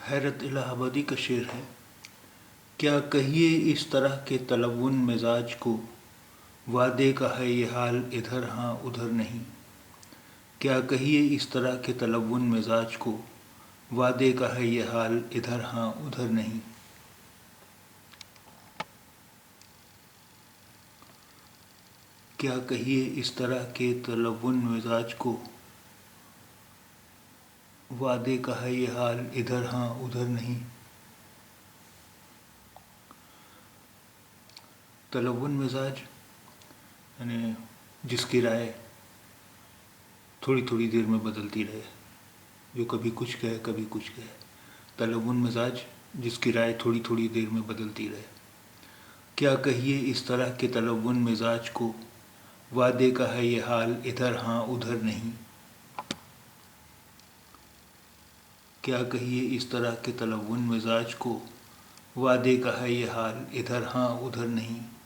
حیرت الہ آبادی کا شعر ہے۔ کیا کہیے اس طرح کے تلون مزاج کو، وعدے کا ہے یہ حال ادھر ہاں ادھر نہیں۔ کیا کہیے اس طرح کے تلون مزاج کو، وعدے کا ہے یہ حال ادھر ہاں ادھر نہیں۔ کیا کہیے اس طرح کے تلون مزاج کو، وعدے کا ہے یہ حال ادھر ہاں ادھر نہیں۔ تلون مزاج یعنی جس کی رائے تھوڑی تھوڑی دیر میں بدلتی رہے، جو کبھی کچھ کہے کبھی کچھ کہے۔ تلون مزاج جس کی رائے تھوڑی تھوڑی دیر میں بدلتی رہے۔ کیا کہیے اس طرح کے تلون مزاج کو، وعدے کا ہے یہ حال ادھر ہاں ادھر نہیں۔ کیا کہیے اس طرح کے تلون مزاج کو، وعدے کا ہے یہ حال ادھر ہاں ادھر نہیں۔